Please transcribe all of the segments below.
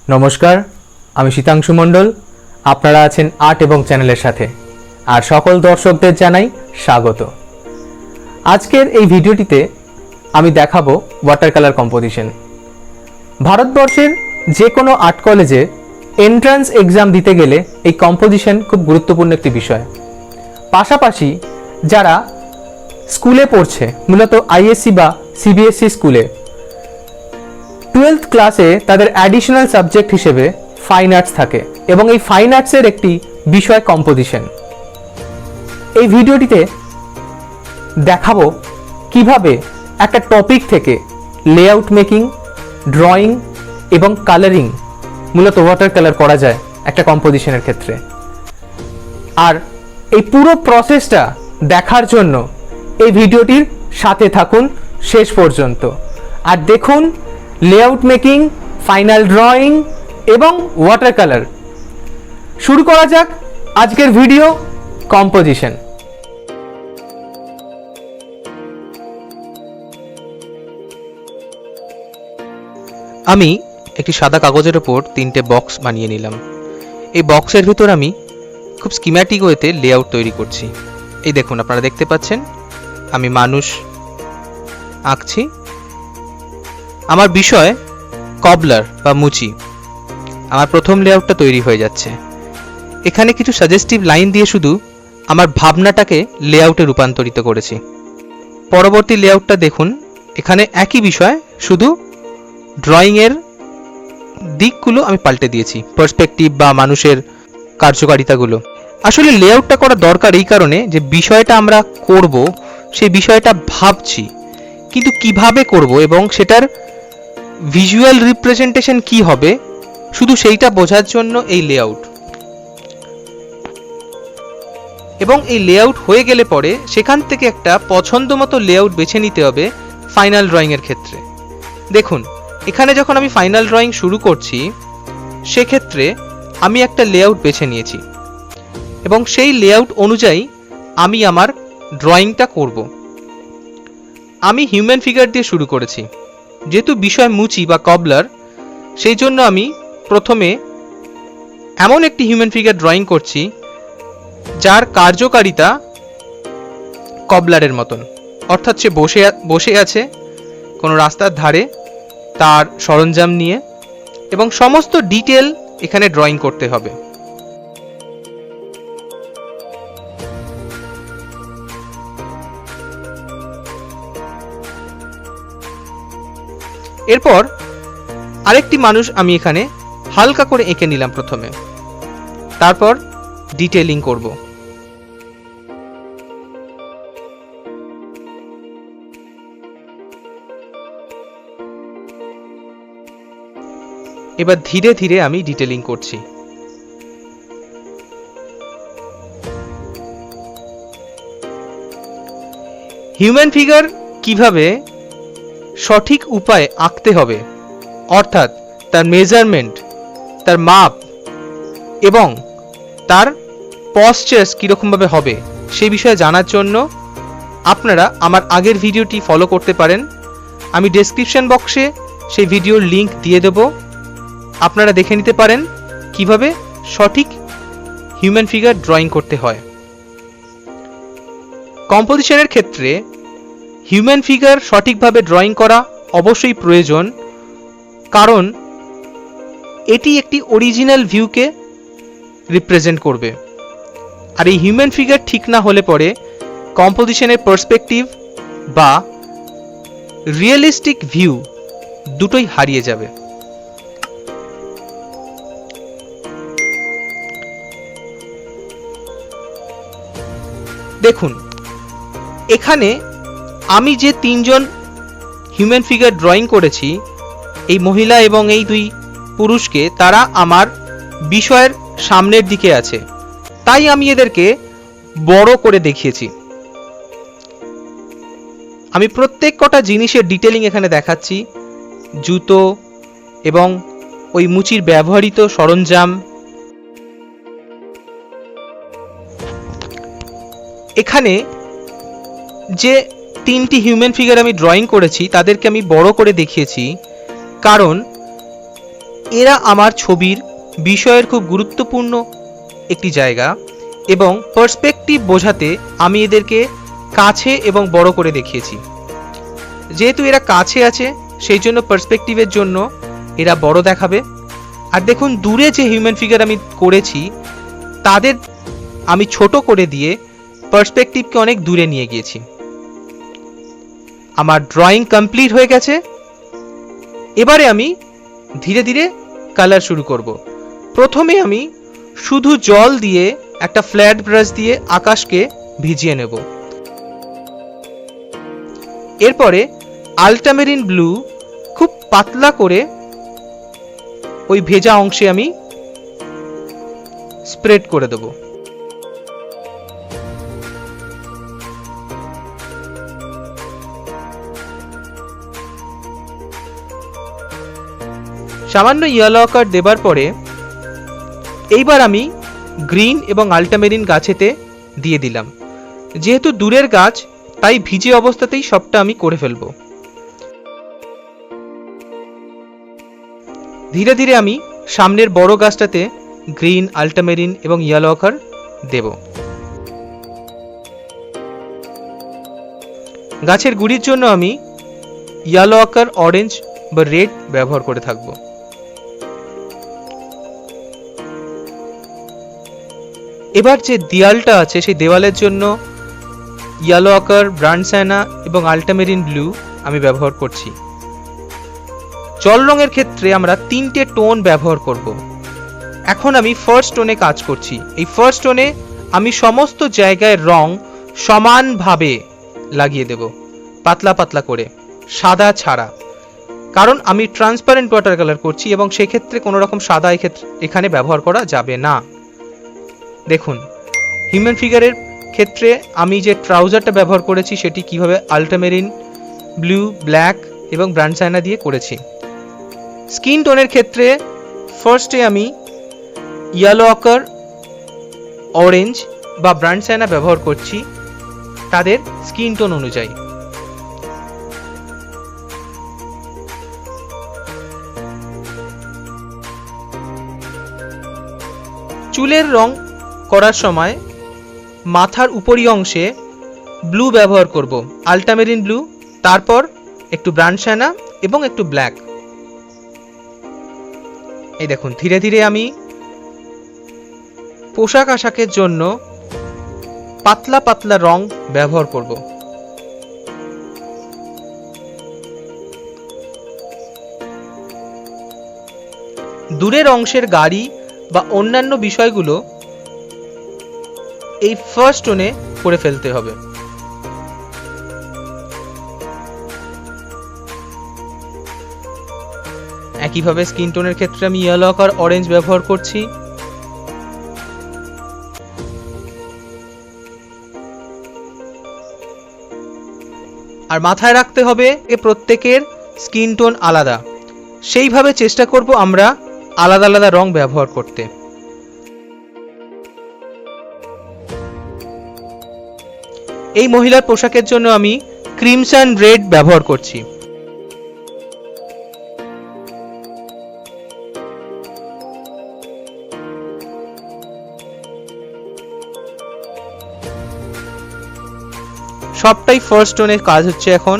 নমস্কার, আমি শীতাংশু মণ্ডল। আপনারা আছেন আর্ট এবং চ্যানেলের সাথে, আর সকল দর্শকদের জানাই স্বাগত। আজকের এই ভিডিওটিতে আমি দেখাবো ওয়াটার কালার কম্পোজিশন। ভারতবর্ষের যে কোনো আর্ট কলেজে এন্ট্রান্স এক্সাম দিতে গেলে এই কম্পোজিশন খুব গুরুত্বপূর্ণ একটি বিষয়। পাশাপাশি যারা স্কুলে পড়ছে, মূলত আইএসসি বা সিবিএসসি স্কুলে 12th ক্লাসে তাদের অ্যাডিশনাল সাবজেক্ট হিসেবে ফাইন আর্টস থাকে, এবং এই ফাইন আর্টসের একটি বিষয় কম্পোজিশন। এই ভিডিওটিতে দেখাবো কিভাবে একটা টপিক থেকে লেআউট মেকিং, ড্রয়িং এবং কালারিং, মূলত ওয়াটার কালার করা যায় একটা কম্পোজিশনের ক্ষেত্রে। আর এই পুরো প্রসেসটা দেখার জন্য এই ভিডিওটির সাথে থাকুন শেষ পর্যন্ত, আর দেখুন লেআউট মেকিং, ফাইনাল ড্রয়িং এবং ওয়াটার কালার। শুরু করা যাক আজকের ভিডিও কম্পোজিশন। আমি একটি সাদা কাগজের ওপর 3টে বক্স বানিয়ে নিলাম। এই বক্সের ভিতর আমি খুব স্কিম্যাটিক ওয়েতে লেআউট তৈরি করছি। এই দেখুন, আপনারা দেখতে পাচ্ছেন আমি মানুষ আঁকছি। আমার বিষয় কবলার বা মুচি। আমার প্রথম লেআউটটা তৈরি হয়ে যাচ্ছে। এখানে কিছু সাজেস্টিভ লাইন দিয়ে শুধু আমার ভাবনাটাকে লেআউটে রূপান্তরিত করেছি। পরবর্তী লেআউটটা দেখুন, এখানে একই বিষয়, শুধু ড্রয়িংয়ের দিকগুলো আমি পাল্টে দিয়েছি, পার্সপেক্টিভ বা মানুষের কার্যকারিতাগুলো। আসলে লেআউটটা করা দরকার এই কারণে যে বিষয়টা আমরা করব, সেই বিষয়টা ভাবছি, কিন্তু কিভাবে করব এবং সেটার ভিজুয়াল রিপ্রেজেন্টেশন কি হবে, শুধু সেইটা বোঝার জন্য এই লেআউট। এবং এই লেআউট হয়ে গেলে পরে সেখান থেকে একটা পছন্দ মতো লেআউট বেছে নিতে হবে ফাইনাল ড্রয়িংয়ের ক্ষেত্রে। দেখুন, এখানে যখন আমি ফাইনাল ড্রয়িং শুরু করছি, সেক্ষেত্রে আমি একটা লেআউট বেছে নিয়েছি এবং সেই লেআউট অনুযায়ী আমি আমার ড্রয়িংটা করব। আমি হিউম্যান ফিগার দিয়ে শুরু করেছি। যেহেতু বিষয় মুচি বা কবলার, সেই জন্য আমি প্রথমে এমন একটি হিউম্যান ফিগার ড্রয়িং করছি যার কার্যকারিতা কবলারের মতন, অর্থাৎ সে বসে আছে কোনো রাস্তার ধারে তার সরঞ্জাম নিয়ে, এবং সমস্ত ডিটেল এখানে ড্রয়িং করতে হবে। এরপর আরেকটি মানুষ আমি এখানে হালকা করে এঁকে নিলাম প্রথমে, তারপর ডিটেইলিং করব। এবার ধীরে ধীরে আমি ডিটেইলিং করছি। হিউম্যান ফিগার কিভাবে সঠিক উপায়ে আঁকতে হবে, অর্থাৎ তার মেজারমেন্ট, তার মাপ এবং তার পশ্চার কীরকমভাবে হবে, সেই বিষয়ে জানার জন্য আপনারা আমার আগের ভিডিওটি ফলো করতে পারেন। আমি ডেসক্রিপশন বক্সে সেই ভিডিওর লিঙ্ক দিয়ে দেব। আপনারা দেখে নিতে পারেন কিভাবে সঠিক হিউম্যান ফিগার ড্রয়িং করতে হয়। কম্পোজিশনের ক্ষেত্রে হিউম্যান ফিগার সঠিকভাবে ড্রয়িং করা অবশ্যই প্রয়োজন, কারণ এটি একটি অরিজিনাল ভিউকে রিপ্রেজেন্ট করবে। আর এই হিউম্যান ফিগার ঠিক না হলে পরে কম্পোজিশনের পার্সপেক্টিভ বা রিয়েলিস্টিক ভিউ দুটোই হারিয়ে যাবে। দেখুন, এখানে আমি যে 3জন হিউম্যান ফিগার ড্রয়িং করেছি, এই মহিলা এবং এই 2 পুরুষকে, তারা আমার বিষয়ের সামনের দিকে আছে, তাই আমি এদেরকে বড় করে দেখিয়েছি। আমি প্রত্যেক কটা জিনিসের ডিটেইলিং এখানে দেখাচ্ছি, জুতো এবং ওই মুচির ব্যবহৃত সরঞ্জাম। এখানে যে 3টি হিউম্যান ফিগার আমি ড্রয়িং করেছি, তাদেরকে আমি বড় করে দেখিয়েছি, কারণ এরা আমার ছবির বিষয়ের খুব গুরুত্বপূর্ণ একটি জায়গা, এবং পার্সপেক্টিভ বোঝাতে আমি এদেরকে কাছে এবং বড় করে দেখিয়েছি। যেহেতু এরা কাছে আছে সেই জন্য পার্সপেক্টিভের জন্য এরা বড় দেখাবে। আর দেখুন দূরে যে হিউম্যান ফিগার আমি করেছি তাদের আমি ছোট করে দিয়ে পার্সপেক্টিভকে অনেক দূরে নিয়ে গিয়েছি। আমার ড্রয়িং কমপ্লিট হয়ে গেছে। এবারে আমি ধীরে ধীরে কালার শুরু করব। প্রথমে আমি শুধু জল দিয়ে একটা ফ্ল্যাট ব্রাশ দিয়ে আকাশকে ভিজিয়ে নেব। এরপরে আল্ট্রামেরিন ব্লু খুব পাতলা করে ওই ভেজা অংশে আমি স্প্রেড করে দেব। সামান্য ইয়েলো আকার দেবার পরে এইবার আমি গ্রিন এবং আল্ট্রামেরিন গাছেতে দিয়ে দিলাম। যেহেতু দূরের গাছ তাই ভিজে অবস্থাতেই সবটা আমি করে ফেলবো। ধীরে ধীরে আমি সামনের বড় গাছটাতে গ্রিন, আল্ট্রামেরিন এবং ইয়েলো আকার দেব। গাছের গুড়ির জন্য আমি ইয়েলো আকার, অরেঞ্জ বা রেড ব্যবহার করে থাকব। এবার যে দেয়ালটা আছে সেই দেওয়ালের জন্য ইয়েলো আকার, ব্রাউন সায়ানা এবং আল্ট্রামেরিন ব্লু আমি ব্যবহার করছি। জল রঙের ক্ষেত্রে আমরা 3টে টোন ব্যবহার করব। এখন আমি ফার্স্ট টোনে কাজ করছি। এই ফার্স্ট টোনে আমি সমস্ত জায়গায় রং সমানভাবে লাগিয়ে দেব, পাতলা পাতলা করে, সাদা ছাড়া। কারণ আমি ট্রান্সপারেন্ট ওয়াটার কালার করছি এবং সেক্ষেত্রে কোনো রকম সাদা এখানে ব্যবহার করা যাবে না। দেখুন হিউম্যান ফিগারের ক্ষেত্রে আমি যে ট্রাউজারটা ব্যবহার করেছি সেটি কিভাবে আল্ট্রামেরিন ব্লু, ব্ল্যাক এবং ব্রাউন সায়ানা দিয়ে করেছি। স্কিন টোনের ক্ষেত্রে ফার্স্টে আমি ইয়েলো আকার, অরেঞ্জ বা ব্রাউন সায়ানা ব্যবহার করছি তাদের স্কিন টোন অনুযায়ী। চুলের রং করার সময় মাথার উপরি অংশে ব্লু ব্যবহার করব, আল্ট্রামেরিন ব্লু, তারপর একটু ব্রাউন সায়ানা এবং একটু ব্ল্যাক। এই দেখুন ধীরে ধীরে আমি পোশাক আশাকের জন্য পাতলা পাতলা রং ব্যবহার করব। দূরের অংশের গাড়ি বা অন্যান্য বিষয়গুলো এই ফার্স্ট টোনে করে ফেলতে হবে। একইভাবে স্কিন টোনের ক্ষেত্রে আমি ইয়েলো আকার, অরেঞ্জ ব্যবহার করছি। আর মাথায় রাখতে হবে প্রত্যেকের স্কিন টোন আলাদা, সেইভাবে চেষ্টা করব আমরা আলাদা আলাদা রং ব্যবহার করতে। এই মহিলার পোশাকের জন্য আমি ক্রিমসন রেড ব্যবহার করছি। সবটাই ফার্স্ট টোনের কাজ হচ্ছে এখন।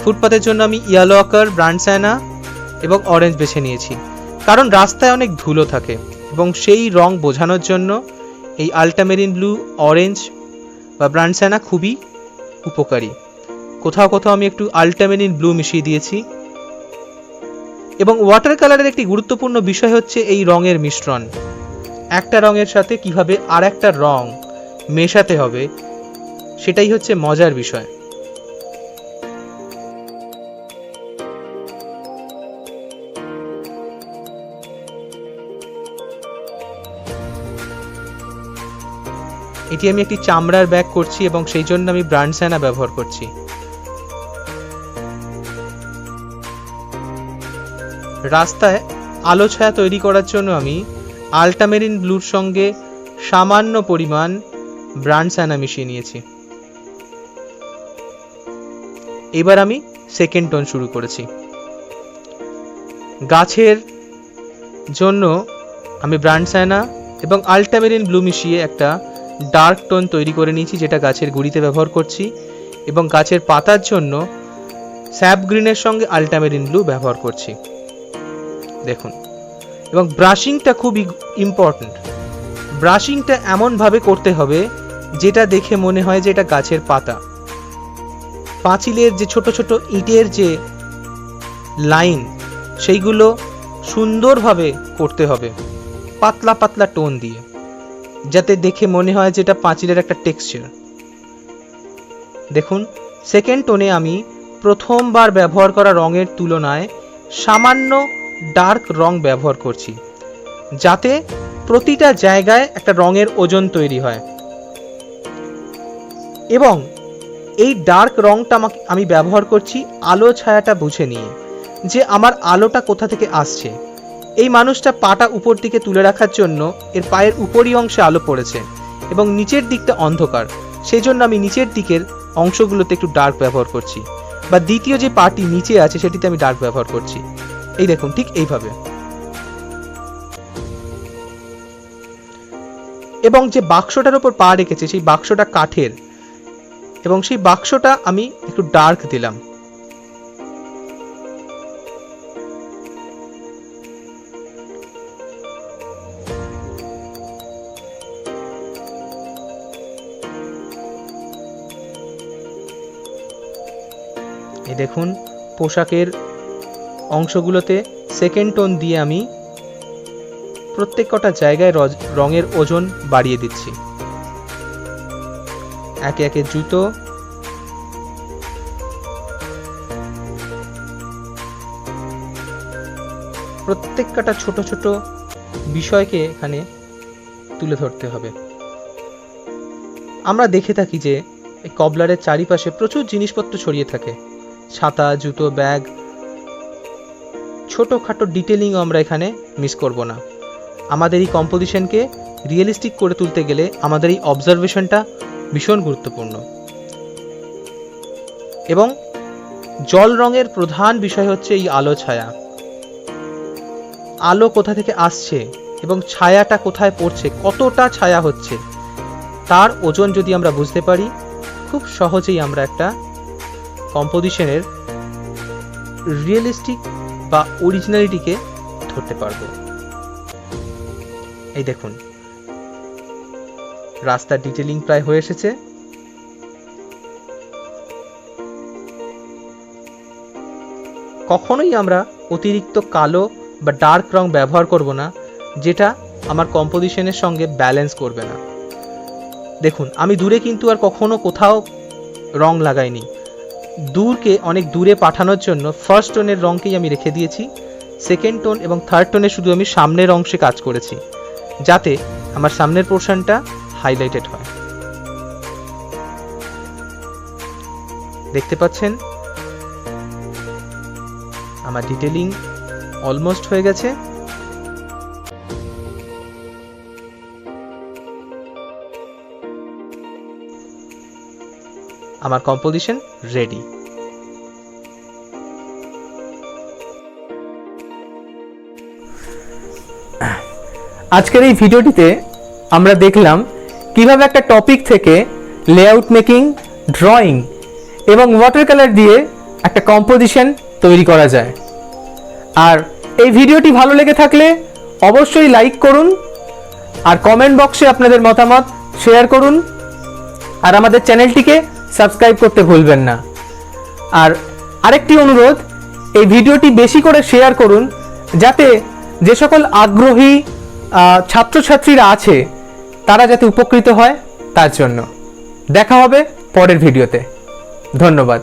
ফুটপাতের জন্য আমি ইয়েলো আকার, ব্রাউন সায়ানা এবং অরেঞ্জ বেছে নিয়েছি, কারণ রাস্তায় অনেক ধুলো থাকে এবং সেই রং বোঝানোর জন্য এই আল্ট্রামেরিন ব্লু, অরেঞ্জ বা ব্রাউন সায়ানা খুবই উপকারী। কোথাও কোথাও আমি একটু আল্ট্রামেরিন ব্লু মিশিয়ে দিয়েছি। এবং ওয়াটার কালারের একটি গুরুত্বপূর্ণ বিষয় হচ্ছে এই রঙের মিশ্রণ। একটা রঙের সাথে কিভাবে আর একটা রং মেশাতে হবে সেটাই হচ্ছে মজার বিষয়। এটি আমি একটি চামড়ার ব্যাগ করছি এবং সেই জন্য আমি ব্রাউন সায়ানা ব্যবহার করছি। রাস্তায় আলো ছায়া তৈরি করার জন্য আমি আল্ট্রামেরিন ব্লুর সঙ্গে সামান্য পরিমাণ ব্রাউন সায়ানা মিশিয়ে নিয়েছি। এবার আমি সেকেন্ড টোন শুরু করেছি। গাছের জন্য আমি ব্রান্ড সায়ানা এবং আল্টামেরিন ব্লু মিশিয়ে একটা ডার্ক টোন তৈরি করে নিয়েছি, যেটা গাছের গুঁড়িতে ব্যবহার করছি। এবং গাছের পাতার জন্য স্যাপ গ্রিনের সঙ্গে আল্টামেরিন ব্লু ব্যবহার করছি, দেখুন। এবং ব্রাশিংটা খুব ইম্পর্ট্যান্ট। ব্রাশিংটা এমনভাবে করতে হবে যেটা দেখে মনে হয় যে এটা গাছের পাতা। পাঁচিলের যে ছোট ছোট ইটের যে লাইন, সেইগুলো সুন্দরভাবে করতে হবে, পাতলা পাতলা টোন দিয়ে, যাতে দেখে মনে হয় যে এটা পাঁচিলের একটা টেক্সচার। দেখুন, সেকেন্ড টোনে আমি প্রথমবার ব্যবহার করা রঙের তুলনায় সামান্য ডার্ক রং ব্যবহার করছি, যাতে প্রতিটা জায়গায় একটা রঙের ওজন তৈরি হয়। এবং এই ডার্ক রংটা আমি ব্যবহার করছি আলো ছায়াটা বুঝে নিয়ে, যে আমার আলোটা কোথা থেকে আসছে। এই মানুষটা পাটা উপর দিকে তুলে রাখার জন্য এর পায়ের উপরি অংশে আলো পড়েছে এবং নিচের দিকটা অন্ধকার, সেই জন্য আমি নিচের দিকের অংশগুলোতে একটু ডার্ক ব্যবহার করছি, বা দ্বিতীয় যে পাটি নিচে আছে সেটিতে আমি ডার্ক ব্যবহার করছি। এই দেখুন, ঠিক এইভাবে। এবং যে বাক্সটার উপর পা রেখেছে সেই বাক্সটা কাঠের, এবং সেই বাক্সটা আমি একটু ডার্ক দিলাম। এই দেখুন, পোশাকের অংশগুলোতে সেকেন্ড টোন দিয়ে আমি প্রত্যেক কটা জায়গায় রঙের ওজন বাড়িয়ে দিচ্ছি। একে একে জুতো, প্রত্যেক কটা ছোট ছোট বিষয়কে এখানে তুলে ধরতে হবে। আমরা দেখে থাকি যে এই কবলারের চারিপাশে প্রচুর জিনিসপত্র ছড়িয়ে থাকে, ছাতা, জুতো, ব্যাগ। ছোটোখাটো ডিটেলিং আমরা এখানে মিস করব না। আমাদের এই কম্পোজিশনকে রিয়েলিস্টিক করে তুলতে গেলে আমাদের এই অবজারভেশনটা ভীষণ গুরুত্বপূর্ণ। এবং জল রঙের প্রধান বিষয় হচ্ছে এই আলো ছায়া। আলো কোথা থেকে আসছে এবং ছায়াটা কোথায় পড়ছে, কতটা ছায়া হচ্ছে, তার ওজন যদি আমরা বুঝতে পারি, খুব সহজেই আমরা একটা কম্পোজিশনের রিয়েলিস্টিক বা অরিজিনালিটিকে ধরতে পারবো। এই দেখুন, রাস্তার ডিটেলিং প্রায় হয়ে এসেছে। কখনোই আমরা অতিরিক্ত কালো বা ডার্ক রং ব্যবহার করব না, যেটা আমার কম্পোজিশনের সঙ্গে ব্যালেন্স করবে না। দেখুন, আমি দূরে কিন্তু আর কখনো কোথাও রং লাগাইনি। দূরকে অনেক দূরে পাঠানোর জন্য ফার্স্ট টোনের রংকেই আমি রেখে দিয়েছি, সেকেন্ড টোন এবং থার্ড টোনে শুধু আমি সামনের অংশে কাজ করেছি, যাতে আমার সামনের পোর্শনটা হাইলাইটেড হয়। দেখতে পাচ্ছেন আমার ডিটেলিং অলমোস্ট হয়ে গেছে। আমার কম্পোজিশন রেডি। আজকের এই ভিডিওটিতে আমরা দেখলাম কিভাবে একটা টপিক থেকে লেআউট মেকিং, ড্রয়িং এবং ওয়াটার কালার দিয়ে একটা কম্পোজিশন তৈরি করা যায়। আর এই ভিডিওটি ভালো লেগে থাকলে অবশ্যই লাইক করুন, আর কমেন্ট বক্সে আপনাদের মতামত শেয়ার করুন, আর আমাদের চ্যানেলটিকে সাবস্ক্রাইব করতে ভুলবেন না। আর আরেকটি অনুরোধ, এই ভিডিওটি বেশি করে শেয়ার করুন, যাতে যে সকল আগ্রহী ছাত্রছাত্রীরা আছে তারা যাতে উপকৃত হয়, তার জন্য। দেখা হবে পরের ভিডিওতে। ধন্যবাদ।